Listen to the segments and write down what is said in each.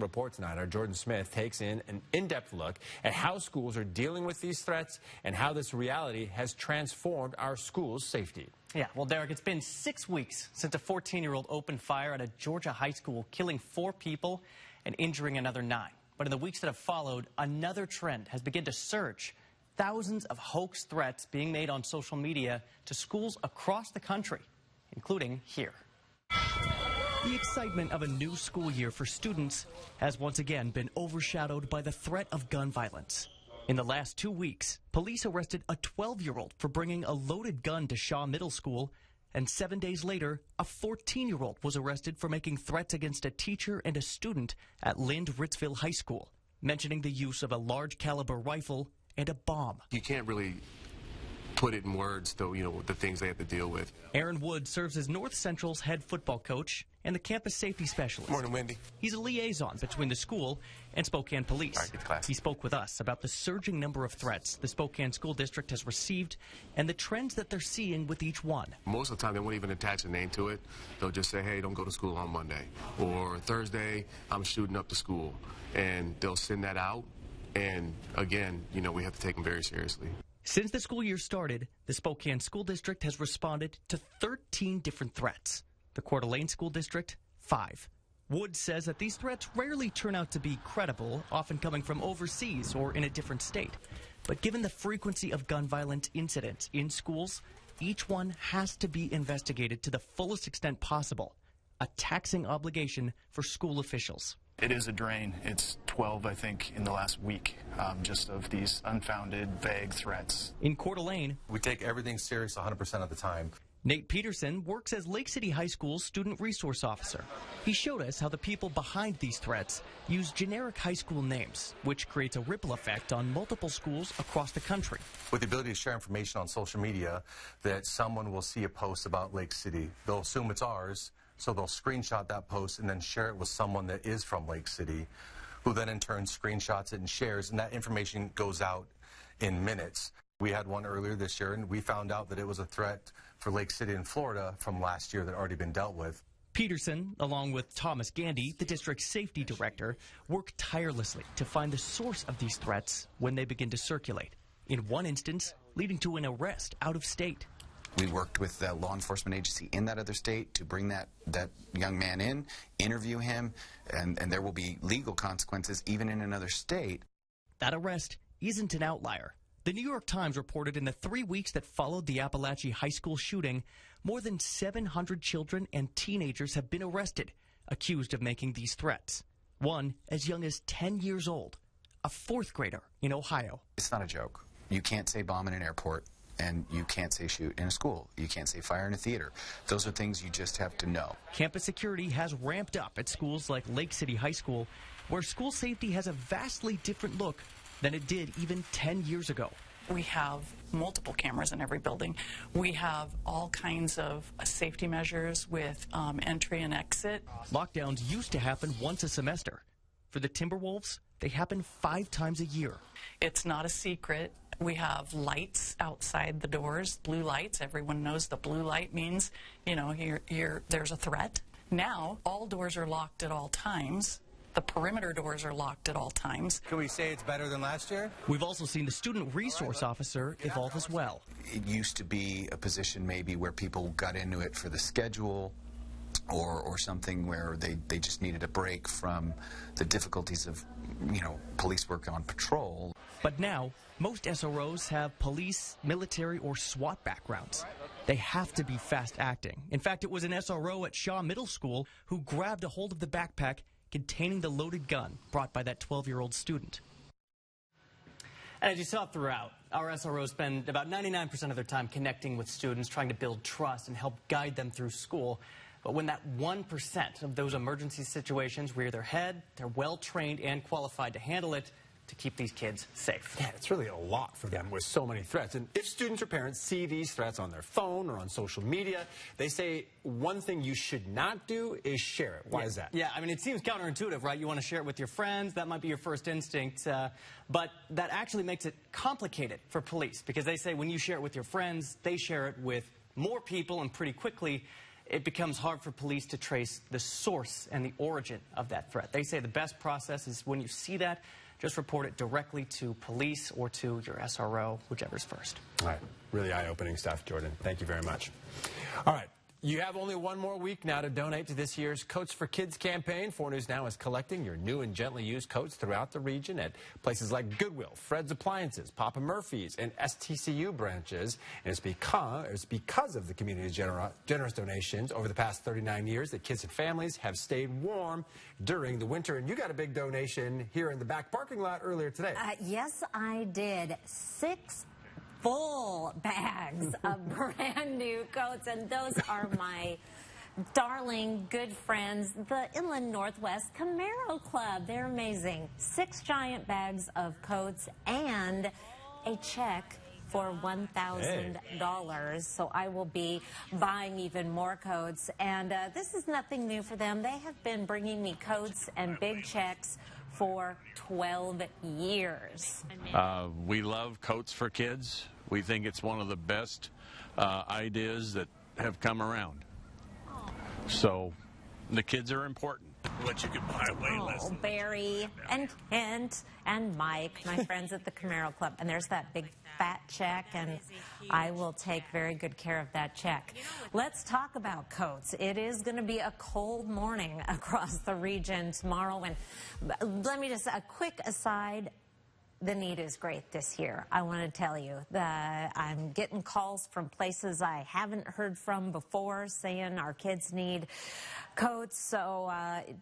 Report tonight, our Jordan Smith takes in an in-depth look at how schools are dealing with these threats and how this reality has transformed our schools' safety. Yeah, well, Derek, it's been 6 weeks since a 14-year-old opened fire at a Georgia high school, killing 4 people and injuring another 9. But in the weeks that have followed, another trend has begun to surge. Thousands of hoax threats being made on social media to schools across the country, including here. The excitement of a new school year for students has once again been overshadowed by the threat of gun violence. In the last 2 weeks, police arrested a 12-year-old for bringing a loaded gun to Shaw Middle School, and 7 days later, a 14-year-old was arrested for making threats against a teacher and a student at Lind Ritzville High School, mentioning the use of a large caliber rifle and a bomb. You can't really put it in words, though, the things they have to deal with. Aaron Wood serves as North Central's head football coach and the campus safety specialist. Morning, Wendy. He's a liaison between the school and Spokane Police. All right, get to class. He spoke with us about the surging number of threats the Spokane School District has received and the trends that they're seeing with each one. Most of the time, they won't even attach a name to it. They'll just say, hey, don't go to school on Monday. Or Thursday, I'm shooting up the school. And they'll send that out. And again, we have to take them very seriously. Since the school year started, the Spokane School District has responded to 13 different threats. The Coeur d'Alene School District, 5. Wood says that these threats rarely turn out to be credible, often coming from overseas or in a different state. But given the frequency of gun violence incidents in schools, each one has to be investigated to the fullest extent possible, a taxing obligation for school officials. It is a drain. It's 12, I think, in the last week, just of these unfounded, vague threats. In Coeur d'Alene, we take everything serious 100% of the time. Nate Peterson works as Lake City High School's student resource officer. He showed us how the people behind these threats use generic high school names, which creates a ripple effect on multiple schools across the country. With the ability to share information on social media, that someone will see a post about Lake City. They'll assume it's ours, so they'll screenshot that post and then share it with someone that is from Lake City, who then in turn screenshots it and shares, and that information goes out in minutes. We had one earlier this year, and we found out that it was a threat for Lake City in Florida from last year that had already been dealt with. Peterson, along with Thomas Gandy, the district's safety director, work tirelessly to find the source of these threats when they begin to circulate. In one instance, leading to an arrest out of state. We worked with the law enforcement agency in that other state to bring that young man in, interview him, and there will be legal consequences even in another state. That arrest isn't an outlier. The New York Times reported in the 3 weeks that followed the Appalachia High School shooting, more than 700 children and teenagers have been arrested, accused of making these threats. One as young as 10 years old, a 4th grader in Ohio. It's not a joke. You can't say bomb in an airport. And you can't say shoot in a school. You can't say fire in a theater. Those are things you just have to know. Campus security has ramped up at schools like Lake City High School, where school safety has a vastly different look than it did even 10 years ago. We have multiple cameras in every building. We have all kinds of safety measures with entry and exit. Lockdowns used to happen once a semester. For the Timberwolves, they happen 5 times a year. It's not a secret. We have lights outside the doors, blue lights. Everyone knows the blue light means, there's a threat. Now, all doors are locked at all times. The perimeter doors are locked at all times. Can we say it's better than last year? We've also seen the student resource officer evolve as well. It used to be a position maybe where people got into it for the schedule or something where they just needed a break from the difficulties of, police work on patrol. But now, most SROs have police, military, or SWAT backgrounds. They have to be fast-acting. In fact, it was an SRO at Shaw Middle School who grabbed a hold of the backpack containing the loaded gun brought by that 12-year-old student. And as you saw throughout, our SROs spend about 99% of their time connecting with students, trying to build trust and help guide them through school. But when that 1% of those emergency situations rear their head, they're well-trained and qualified to handle it, to keep these kids safe. Yeah, it's really a lot for them with so many threats. And if students or parents see these threats on their phone or on social media, they say one thing you should not do is share it. Why is that? Yeah, I mean, it seems counterintuitive, right? You want to share it with your friends. That might be your first instinct. But that actually makes it complicated for police because they say when you share it with your friends, they share it with more people and pretty quickly. it becomes hard for police to trace the source and the origin of that threat. They say the best process is when you see that, just report it directly to police or to your SRO, whichever's first. All right. Really eye-opening stuff, Jordan. Thank you very much. All right. You have only one more week now to donate to this year's Coats for Kids campaign. 4 News Now is collecting your new and gently used coats throughout the region at places like Goodwill, Fred's Appliances, Papa Murphy's, and STCU branches. And it's because of the community's generous donations over the past 39 years that kids and families have stayed warm during the winter. And you got a big donation here in the back parking lot earlier today. Yes, I did. 6 full bags of brand new coats, and those are my darling good friends, the Inland Northwest Camaro Club. They're amazing. 6 giant bags of coats and a check for $1,000. So I will be buying even more coats, and this is nothing new for them. They have been bringing me coats and big checks for 12 years. We love Coats for Kids. We think it's one of the best ideas that have come around. So the kids are important. What you can buy way less. Barry and Kent and Mike, my friends at the Camaro Club. And there's that big fat check, and I will take very good care of that check. Let's talk about coats. It is going to be a cold morning across the region tomorrow. And let me just, a quick aside. The need is great this year. I want to tell you that I'm getting calls from places I haven't heard from before saying our kids need coats. So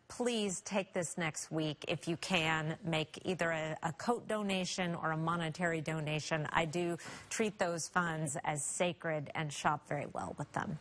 please take this next week if you can. Make either a coat donation or a monetary donation. I do treat those funds as sacred and shop very well with them.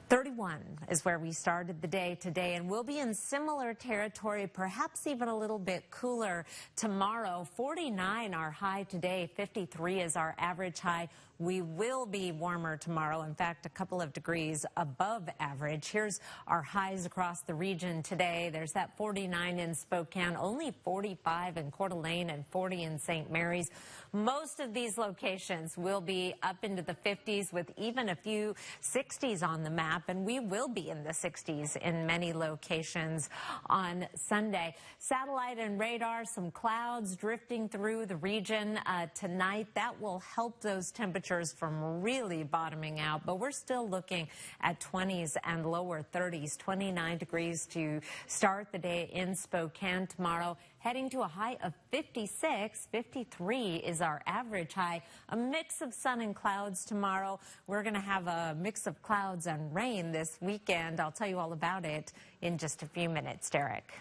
31 is where we started the day today, and we'll be in similar territory, perhaps even a little bit cooler tomorrow. 49 our high today, 53 is our average high. We will be warmer tomorrow, in fact, a couple of degrees above average. Here's our highs across the region today. There's that 49 in Spokane, only 45 in Coeur d'Alene, and 40 in St. Mary's. Most of these locations will be up into the 50s with even a few 60s on the map, and we will be in the 60s in many locations on Sunday. Satellite and radar, some clouds drifting through the region tonight. That will help those temperatures from really bottoming out, but we're still looking at 20s and lower 30s, 29 degrees to start the day in Spokane tomorrow, heading to a high of 56. 53 is our average high. A mix of sun and clouds tomorrow. We're going to have a mix of clouds and rain this weekend. I'll tell you all about it in just a few minutes. Derek.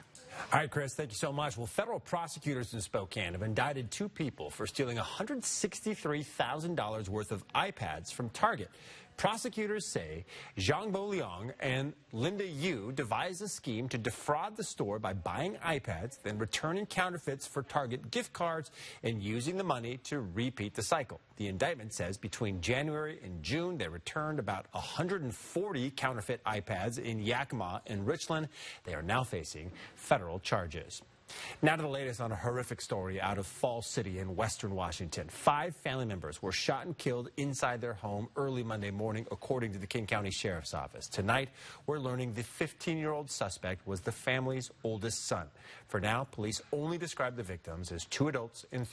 All right, Chris, thank you so much. Well, federal prosecutors in Spokane have indicted 2 people for stealing $163,000 worth of iPads from Target. Prosecutors say Zhangbo Liang and Linda Yu devised a scheme to defraud the store by buying iPads, then returning counterfeits for Target gift cards and using the money to repeat the cycle. The indictment says between January and June, they returned about 140 counterfeit iPads in Yakima and Richland. They are now facing federal charges. Now to the latest on a horrific story out of Falls City in western Washington. 5 family members were shot and killed inside their home early Monday morning, according to the King County Sheriff's Office. Tonight, we're learning the 15-year-old suspect was the family's oldest son. For now, police only describe the victims as 2 adults and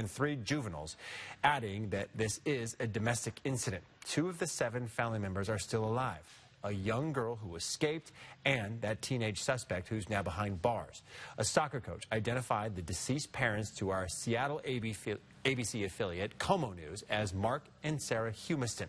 3 juveniles, adding that this is a domestic incident. 2 of the 7 family members are still alive. A young girl who escaped, and that teenage suspect who's now behind bars. A soccer coach identified the deceased parents to our Seattle ABC affiliate, KOMO News, as Mark and Sarah Humiston.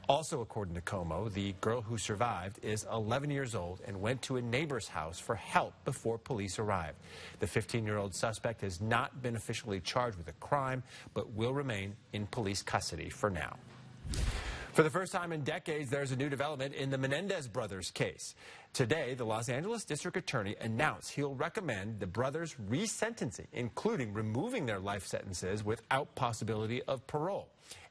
Also, according to KOMO, the girl who survived is 11 years old and went to a neighbor's house for help before police arrived. The 15-year-old suspect has not been officially charged with a crime, but will remain in police custody for now. For the first time in decades, there's a new development in the Menendez brothers case. Today, the Los Angeles District Attorney announced he'll recommend the brothers resentencing, including removing their life sentences without possibility of parole.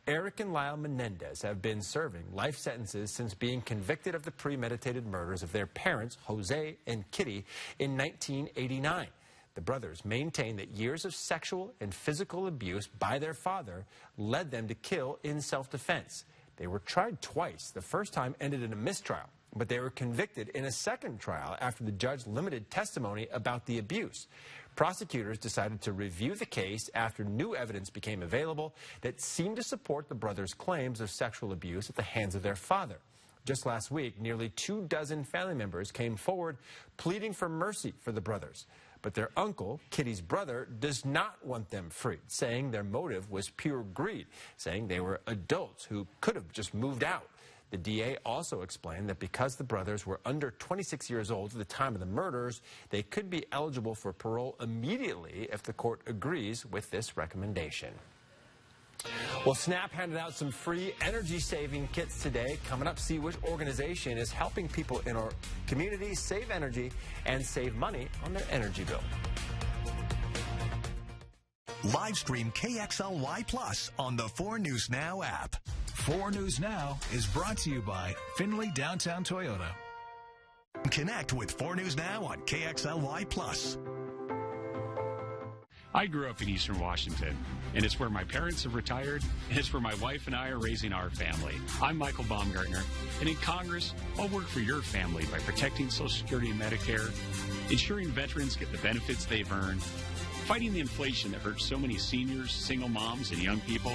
Eric and Lyle Menendez have been serving life sentences since being convicted of the premeditated murders of their parents, Jose and Kitty, in 1989. The brothers maintain that years of sexual and physical abuse by their father led them to kill in self-defense. They were tried twice. The first time ended in a mistrial. but they were convicted in a second trial after the judge limited testimony about the abuse. Prosecutors decided to review the case after new evidence became available that seemed to support the brothers' claims of sexual abuse at the hands of their father. Just last week, nearly 24 family members came forward pleading for mercy for the brothers. But their uncle, Kitty's brother, does not want them freed, saying their motive was pure greed, saying they were adults who could have just moved out. The DA also explained that because the brothers were under 26 years old at the time of the murders, they could be eligible for parole immediately if the court agrees with this recommendation. Well, SNAP handed out some free energy-saving kits today. Coming up, see which organization is helping people in our community save energy and save money on their energy bill. Live stream KXLY Plus on the 4 News Now app. 4 News Now is brought to you by Findlay Downtown Toyota. Connect with 4 News Now on KXLY Plus. I grew up in Eastern Washington, and it's where my parents have retired, and it's where my wife and I are raising our family. I'm Michael Baumgartner, and in Congress, I'll work for your family by protecting Social Security and Medicare, ensuring veterans get the benefits they've earned, fighting the inflation that hurts so many seniors, single moms, and young people.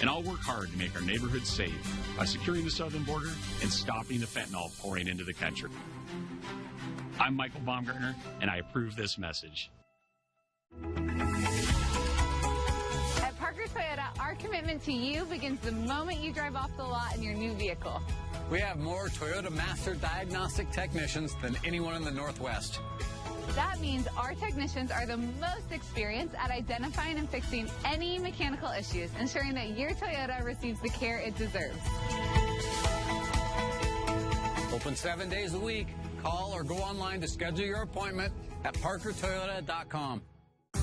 And I'll work hard to make our neighborhoods safe by securing the southern border and stopping the fentanyl pouring into the country. I'm Michael Baumgartner, and I approve this message. At Parker Toyota, our commitment to you begins the moment you drive off the lot in your new vehicle. We have more Toyota Master Diagnostic technicians than anyone in the Northwest. That means our technicians are the most experienced at identifying and fixing any mechanical issues, ensuring that your Toyota receives the care it deserves. Open 7 days a week. Call or go online to schedule your appointment at parkertoyota.com.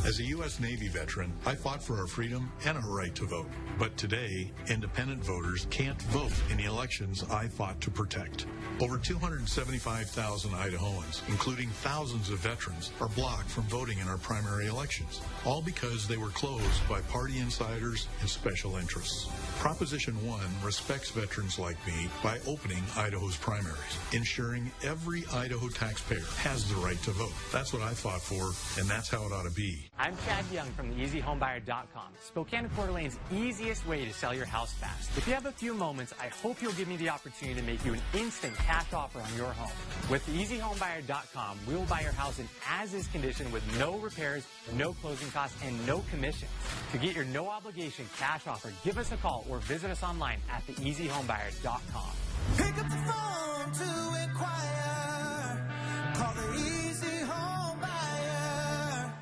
As a U.S. Navy veteran, I fought for our freedom and our right to vote. But today, independent voters can't vote in the elections I fought to protect. Over 275,000 Idahoans, including thousands of veterans, are blocked from voting in our primary elections, all because they were closed by party insiders and special interests. Proposition 1 respects veterans like me by opening Idaho's primaries, ensuring every Idaho taxpayer has the right to vote. That's what I fought for, and that's how it ought to be. I'm Chad Young from theeasyhomebuyer.com, Spokane and Coeur d'Alene's easiest way to sell your house fast. If you have a few moments, I hope you'll give me the opportunity to make you an instant cash offer on your home. With theeasyhomebuyer.com, we will buy your house in as-is condition with no repairs, no closing costs, and no commissions. To get your no-obligation cash offer, give us a call or visit us online at theeasyhomebuyer.com. Pick up the phone to inquire. Call the Easy Home Buyer.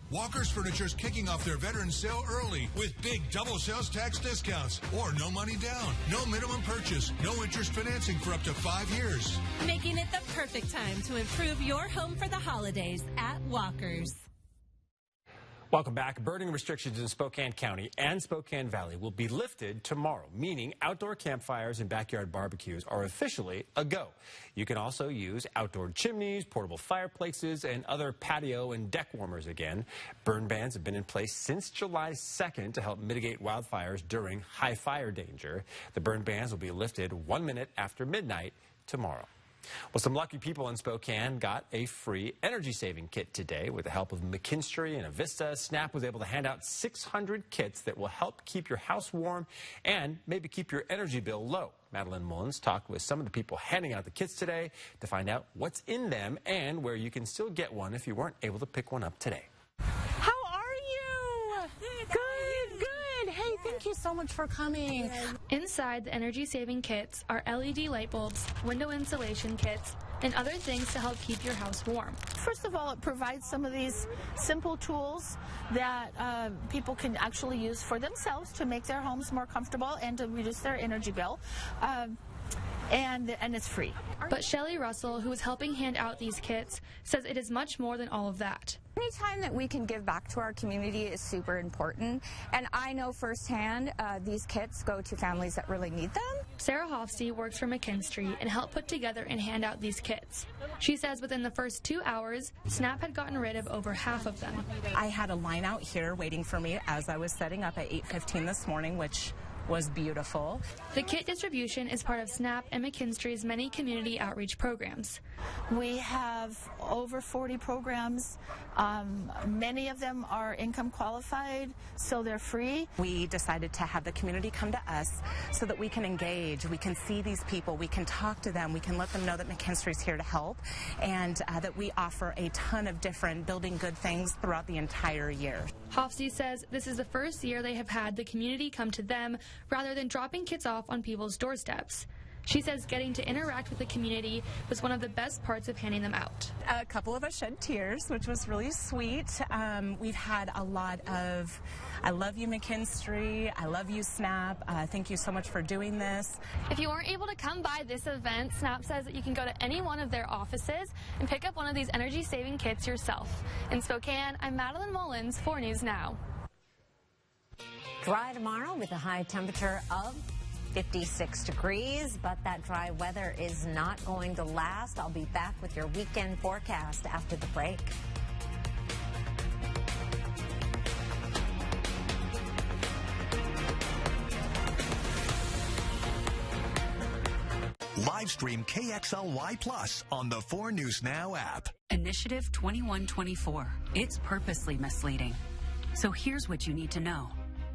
Walker's Furniture is kicking off their veteran sale early with big double sales tax discounts or no money down, no minimum purchase, no interest financing for up to 5 years. Making it the perfect time to improve your home for the holidays at Walker's. Welcome back. Birding restrictions in Spokane County and Spokane Valley will be lifted tomorrow, meaning outdoor campfires and backyard barbecues are officially a go. You can also use outdoor chimneys, portable fireplaces, and other patio and deck warmers again. Burn bans have been in place since July 2nd to help mitigate wildfires during high fire danger. The burn bans will be lifted 1 minute after midnight tomorrow. Well, some lucky people in Spokane got a free energy-saving kit today. With the help of McKinstry and Avista, SNAP was able to hand out 600 kits that will help keep your house warm and maybe keep your energy bill low. Madeline Mullins talked with some of the people handing out the kits today to find out what's in them and where you can still get one if you weren't able to pick one up today. How are you? Good, good. Hey, thank you so much for coming. Inside the energy-saving kits are LED light bulbs, window insulation kits, and other things to help keep your house warm. First of all, it provides some of these simple tools that people can actually use for themselves to make their homes more comfortable and to reduce their energy bill. And it's free. But Shelly Russell, who is helping hand out these kits, says it is much more than all of that. Anytime that we can give back to our community is super important, and I know firsthand these kits go to families that really need them. Sarah Hofstie works for McKinstry and helped put together and hand out these kits. She says within the first 2 hours, SNAP had gotten rid of over half of them. I had a line out here waiting for me as I was setting up at 8:15 this morning, which was beautiful. The kit distribution is part of SNAP and McKinstry's many community outreach programs. We have over 40 programs. Many of them are income qualified, so they're free. We decided to have the community come to us so that we can engage, we can see these people, we can talk to them, we can let them know that McKinstry's here to help, and that we offer a ton of different building good things throughout the entire year. Hofsey says this is the first year they have had the community come to them rather than dropping kits off on people's doorsteps. She says getting to interact with the community was one of the best parts of handing them out. A couple of us shed tears, which was really sweet. We've had a lot of, I love you, McKinstry, I love you, SNAP, thank you so much for doing this. If you weren't able to come by this event, SNAP says that you can go to any one of their offices and pick up one of these energy-saving kits yourself. In Spokane, I'm Madeline Mullins, 4 News Now. Dry tomorrow with a high temperature of 56 degrees, but that dry weather is not going to last. I'll be back with your weekend forecast after the break. Live stream KXLY Plus on the 4 News Now app. Initiative 2124. It's purposely misleading. So here's what you need to know.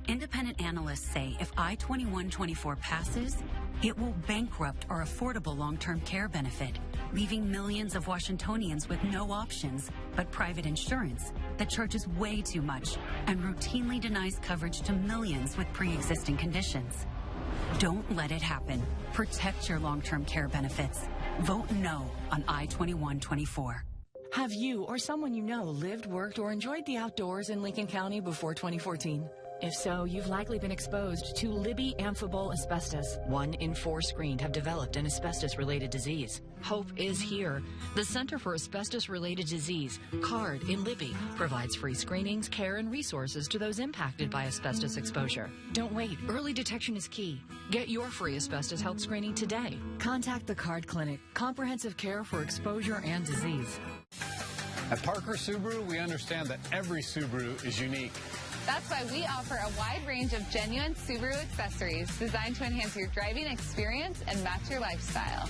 Independent analysts say if I-2124 passes, it will bankrupt our affordable long-term care benefit, leaving millions of Washingtonians with no options but private insurance that charges way too much and routinely denies coverage to millions with pre-existing conditions. Don't let it happen. Protect your long-term care benefits. Vote no on I-2124. Have you or someone you know lived, worked, or enjoyed the outdoors in Lincoln County before 2014? If so, you've likely been exposed to Libby amphibole asbestos. 1 in 4 screened have developed an asbestos-related disease. Hope is here. The Center for Asbestos-Related Disease, CARD in Libby, provides free screenings, care, and resources to those impacted by asbestos exposure. Don't wait. Early detection is key. Get your free asbestos health screening today. Contact the CARD Clinic, comprehensive care for exposure and disease. At Parker Subaru, we understand that every Subaru is unique. That's why we offer a wide range of genuine Subaru accessories designed to enhance your driving experience and match your lifestyle.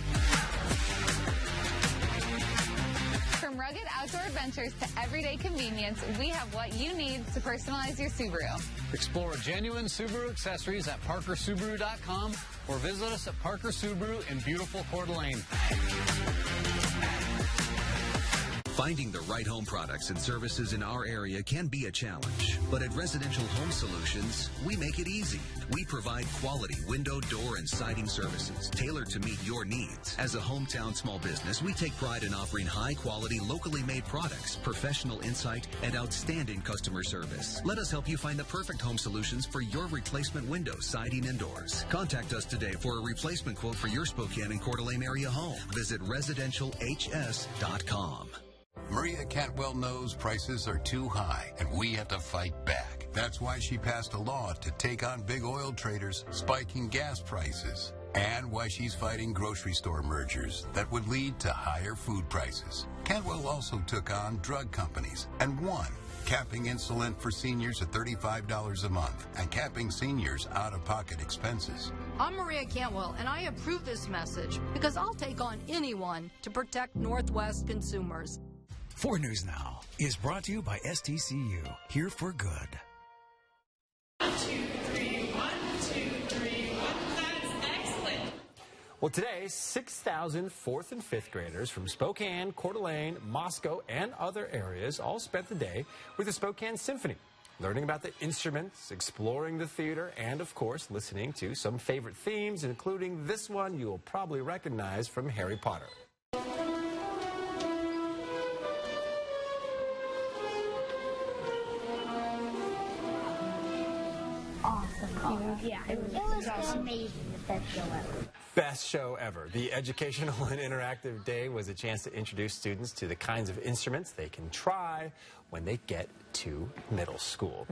From rugged outdoor adventures to everyday convenience, we have what you need to personalize your Subaru. Explore genuine Subaru accessories at parkersubaru.com or visit us at Parker Subaru in beautiful Coeur d'Alene. Finding the right home products and services in our area can be a challenge, but at Residential Home Solutions, we make it easy. We provide quality window, door, and siding services tailored to meet your needs. As a hometown small business, we take pride in offering high-quality, locally made products, professional insight, and outstanding customer service. Let us help you find the perfect home solutions for your replacement windows, siding, and doors. Contact us today for a replacement quote for your Spokane and Coeur d'Alene area home. Visit residentialhs.com. Maria Cantwell knows prices are too high, and we have to fight back. That's why she passed a law to take on big oil traders spiking gas prices, and why she's fighting grocery store mergers that would lead to higher food prices. Cantwell also took on drug companies and won, capping insulin for seniors at $35 a month and capping seniors' out-of-pocket expenses. I'm Maria Cantwell, and I approve this message because I'll take on anyone to protect Northwest consumers. 4 News Now is brought to you by STCU, here for good. 1, 2, 3, 1, 2, 3, 1. That's excellent. Well, today, 6,000 4th and 5th graders from Spokane, Coeur d'Alene, Moscow, and other areas all spent the day with the Spokane Symphony, learning about the instruments, exploring the theater, and, of course, listening to some favorite themes, including this one you'll probably recognize from Harry Potter. Awesome. Yeah, it was amazing. The best show ever. Best show ever. The Educational and Interactive Day was a chance to introduce students to the kinds of instruments they can try when they get to middle school.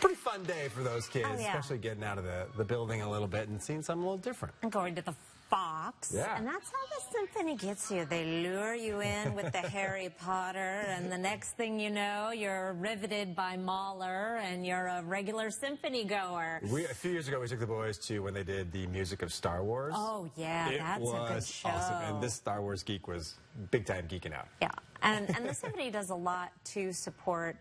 Pretty fun day for those kids, especially getting out of the building a little bit and seeing something a little different. And going to the Fox. Yeah. And that's how the symphony gets you. They lure you in with the Harry Potter, and the next thing you know, you're riveted by Mahler, and you're a regular symphony goer. A few years ago, we took the boys to when they did the music of Star Wars. Oh, yeah, that's a good show. Awesome. And this Star Wars geek was big time geeking out. Yeah, and the symphony does a lot to support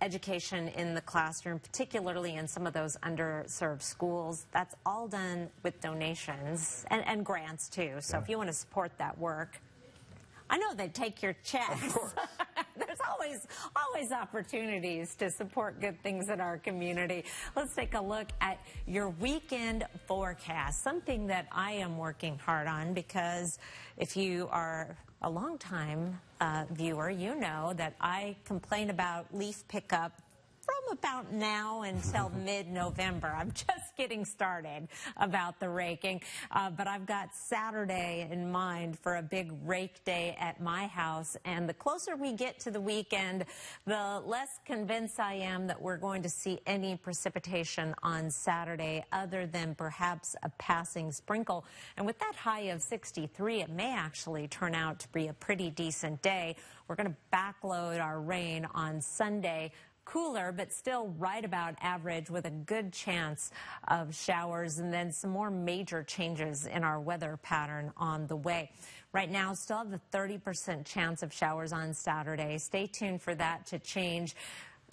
education in the classroom, particularly in some of those underserved schools. That's all done with donations and grants too. So if you want to support that work, I know they take your checks. Of course. There's always opportunities to support good things in our community. Let's take a look at your weekend forecast, something that I am working hard on, because if you are a longtime viewer, you know that I complain about leaf pickup from about now until mid-November. I'm just getting started about the raking, but I've got Saturday in mind for a big rake day at my house, and the closer we get to the weekend, the less convinced I am that we're going to see any precipitation on Saturday other than perhaps a passing sprinkle. And with that high of 63, it may actually turn out to be a pretty decent day. We're going to backload our rain on Sunday. Cooler, but still right about average, with a good chance of showers, and then some more major changes in our weather pattern on the way. Right now, still have a 30% chance of showers on Saturday. Stay tuned for that to change.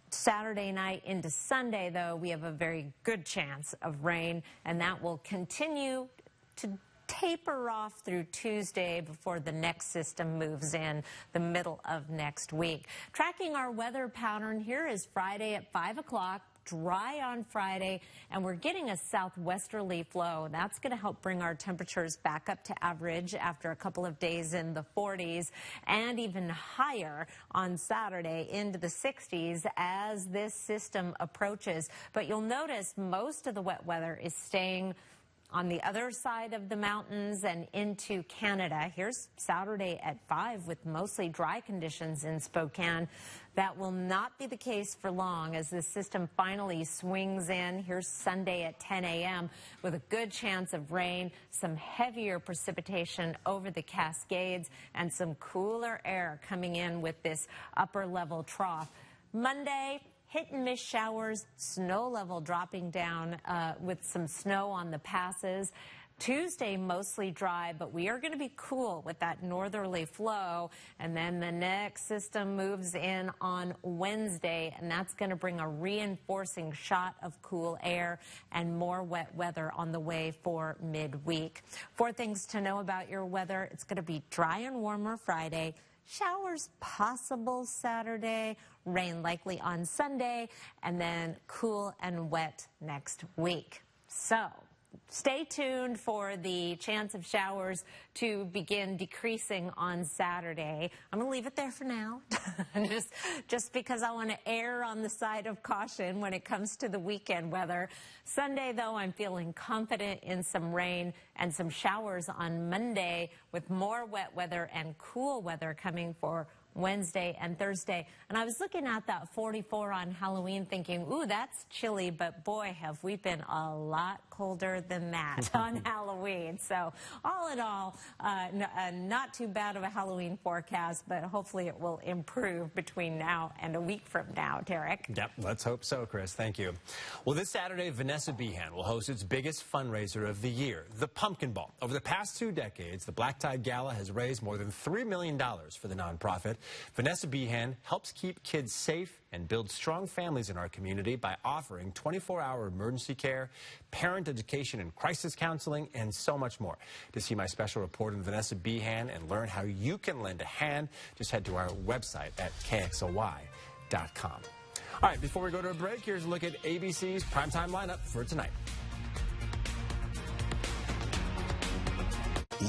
Saturday night into Sunday, though, we have a very good chance of rain, and that will continue to taper off through Tuesday before the next system moves in the middle of next week. Tracking our weather pattern, here is Friday at 5 o'clock. Dry on Friday, and we're getting a southwesterly flow. That's going to help bring our temperatures back up to average after a couple of days in the 40s, and even higher on Saturday into the 60s as this system approaches. But you'll notice most of the wet weather is staying on the other side of the mountains and into Canada. Here's Saturday at 5 with mostly dry conditions in Spokane. That will not be the case for long as the system finally swings in. Here's Sunday at 10 a.m. with a good chance of rain, some heavier precipitation over the Cascades, and some cooler air coming in with this upper level trough. Monday, hit and miss showers, snow level dropping down with some snow on the passes. Tuesday, mostly dry, but we are going to be cool with that northerly flow. And then the next system moves in on Wednesday, and that's going to bring a reinforcing shot of cool air and more wet weather on the way for midweek. 4 things to know about your weather. It's going to be dry and warmer Friday. Showers possible Saturday, rain likely on Sunday, and then cool and wet next week. So stay tuned for the chance of showers to begin decreasing on Saturday. I'm going to leave it there for now, just because I want to err on the side of caution when it comes to the weekend weather. Sunday, though, I'm feeling confident in some rain and some showers on Monday, with more wet weather and cool weather coming for Wednesday and Thursday. And I was looking at that 44 on Halloween thinking, ooh, that's chilly, but boy, have we been a lot colder than that on Halloween. So all in all, not too bad of a Halloween forecast, but hopefully it will improve between now and a week from now, Derek. Yep, let's hope so, Chris. Thank you. Well, this Saturday, Vanessa Behan will host its biggest fundraiser of the year, the Pumpkin Ball. Over the past 2 decades, the Black Tie Gala has raised more than $3 million for the nonprofit. Vanessa Behan helps keep kids safe and build strong families in our community by offering 24-hour emergency care, parent education and crisis counseling, and so much more. To see my special report on Vanessa Behan and learn how you can lend a hand, just head to our website at KXLY.com. All right, before we go to a break, here's a look at ABC's primetime lineup for tonight.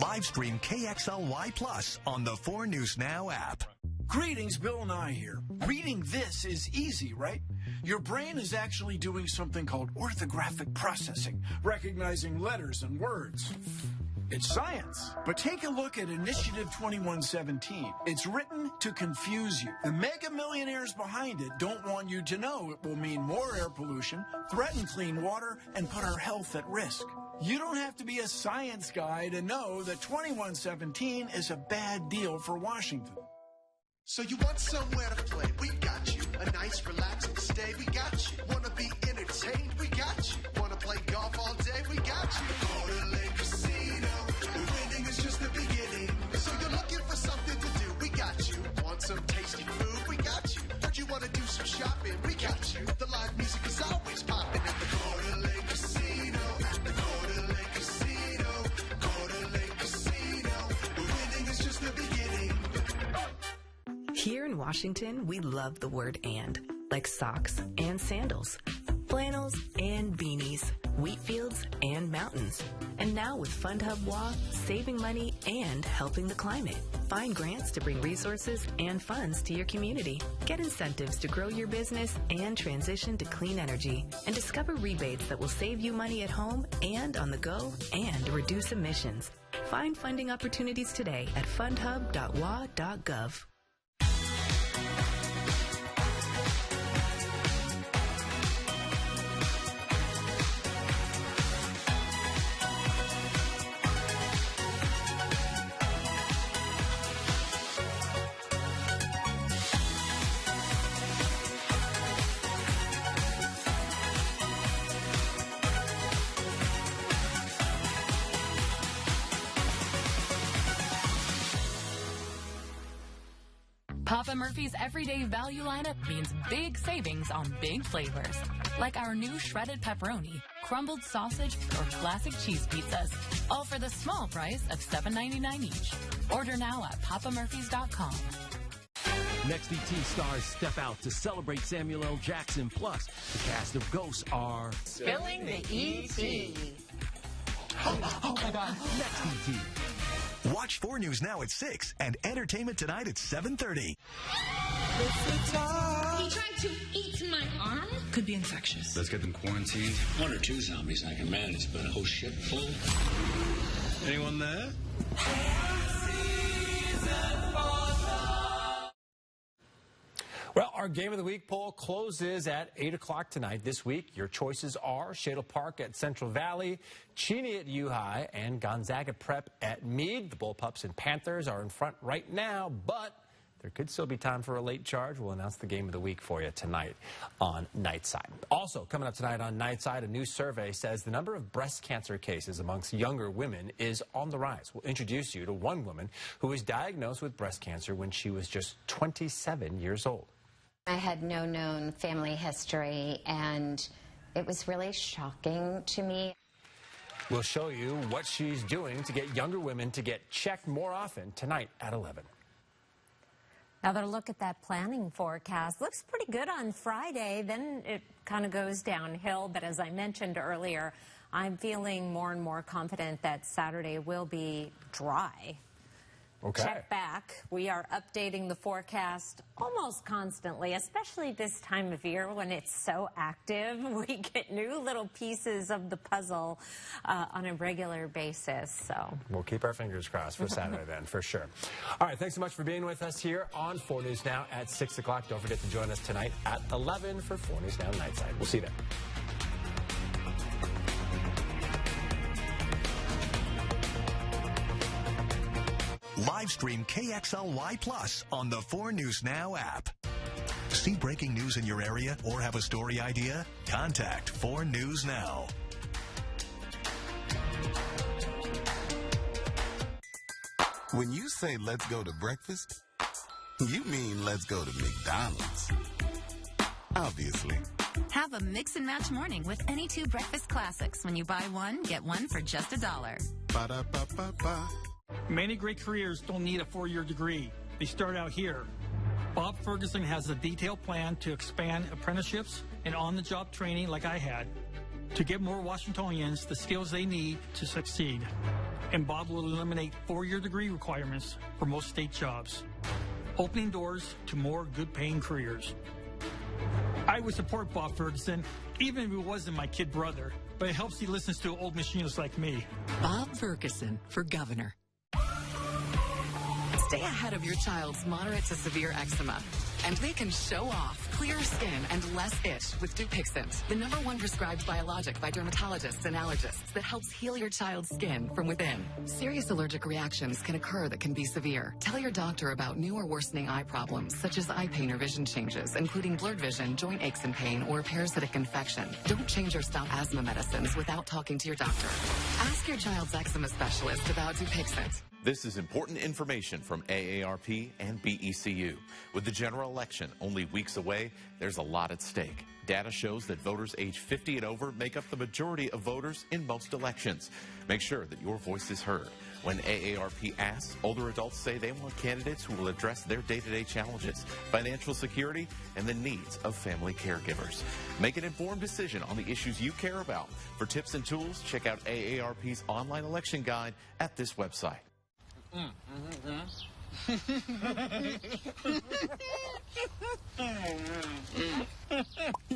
Live stream KXLY Plus on the 4 News Now app. Greetings, Bill Nye here. Reading this is easy, right? Your brain is actually doing something called orthographic processing, recognizing letters and words. It's science. But take a look at Initiative 2117. It's written to confuse you. The mega millionaires behind it don't want you to know it will mean more air pollution, threaten clean water, and put our health at risk. You don't have to be a science guy to know that 2117 is a bad deal for Washington. So you want somewhere to play? We got you. A nice, relaxing stay? We got you. Wanna be entertained? We got you. Wanna play golf all day? We got you. Go to Lake Casino. Winning is just the beginning. So you're looking for something to do? We got you. Want some tasty food? We got you. Heard you wanna do some shopping? We got you. The live music is always popping at the Go to Lake Casino. At the Go to Lake Casino. Go to Lake Casino. Winning is just the beginning. Here in Washington, we love the word and, like socks and sandals, flannels and beanies, wheat fields and mountains. And now with FundHub WA, saving money and helping the climate. Find grants to bring resources and funds to your community. Get incentives to grow your business and transition to clean energy. And discover rebates that will save you money at home and on the go and reduce emissions. Find funding opportunities today at fundhub.wa.gov. Papa Murphy's everyday value lineup means big savings on big flavors, like our new shredded pepperoni, crumbled sausage, or classic cheese pizzas, all for the small price of $7.99 each. Order now at papamurphys.com. Next ET stars step out to celebrate Samuel L. Jackson. Plus, the cast of Ghosts are spilling the ET. Oh my God. Next ET. Watch 4 News Now at 6 and Entertainment Tonight at 7:30. He tried to eat my arm? Could be infectious. Let's get them quarantined. 1 or 2 zombies I can manage, but a whole ship full? Anyone there? Well, our Game of the Week poll closes at 8 o'clock tonight. This week, your choices are Shadle Park at Central Valley, Cheney at U-High, and Gonzaga Prep at Meade. The Bullpups and Panthers are in front right now, but there could still be time for a late charge. We'll announce the Game of the Week for you tonight on Nightside. Also, coming up tonight on Nightside, a new survey says the number of breast cancer cases amongst younger women is on the rise. We'll introduce you to one woman who was diagnosed with breast cancer when she was just 27 years old. I had no known family history, and it was really shocking to me. We'll show you what she's doing to get younger women to get checked more often tonight at 11. Another look at that planning forecast. Looks pretty good on Friday, then it kind of goes downhill. But as I mentioned earlier, I'm feeling more and more confident that Saturday will be dry. Okay. Check back. We are updating the forecast almost constantly, especially this time of year when it's so active. We get new little pieces of the puzzle on a regular basis. So we'll keep our fingers crossed for Saturday then, for sure. All right, thanks so much for being with us here on 4 News Now at 6 o'clock. Don't forget to join us tonight at 11 for 4 News Now Nightside. We'll see you then. Live stream KXLY Plus on the 4 News Now app. See breaking news in your area or have a story idea? Contact 4 News Now. When you say let's go to breakfast, you mean let's go to McDonald's. Obviously. Have a mix and match morning with any 2 breakfast classics. When you buy one, get one for just $1. Ba-da-ba-ba-ba. Many great careers don't need a 4-year degree. They start out here. Bob Ferguson has a detailed plan to expand apprenticeships and on-the-job training like I had to give more Washingtonians the skills they need to succeed. And Bob will eliminate 4-year degree requirements for most state jobs, opening doors to more good-paying careers. I would support Bob Ferguson, even if he wasn't my kid brother, but it helps he listens to old machinists like me. Bob Ferguson for governor. Stay ahead of your child's moderate to severe eczema. And they can show off clearer skin and less itch with Dupixent, the #1 prescribed biologic by dermatologists and allergists that helps heal your child's skin from within. Serious allergic reactions can occur that can be severe. Tell your doctor about new or worsening eye problems, such as eye pain or vision changes, including blurred vision, joint aches and pain, or parasitic infection. Don't change or stop asthma medicines without talking to your doctor. Ask your child's eczema specialist about Dupixent. This is important information from AARP and BECU. With the general election only weeks away, there's a lot at stake. Data shows that voters age 50 and over make up the majority of voters in most elections. Make sure that your voice is heard. When AARP asks, older adults say they want candidates who will address their day-to-day challenges, financial security, and the needs of family caregivers. Make an informed decision on the issues you care about. For tips and tools, check out AARP's online election guide at this website.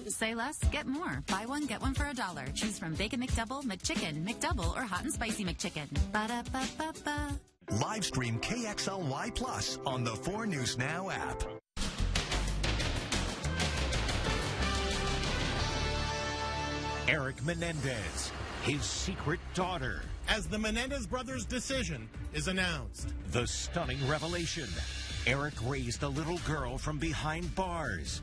Say less, get more. Buy one, get one for $1. Choose from Bacon McDouble, McChicken, McDouble, or Hot and Spicy McChicken. Ba-da-ba-ba-ba. Live stream KXLY Plus on the 4 News Now app. Eric Menendez, his secret daughter. As the Menendez brothers' decision is announced. The stunning revelation. Eric raised a little girl from behind bars.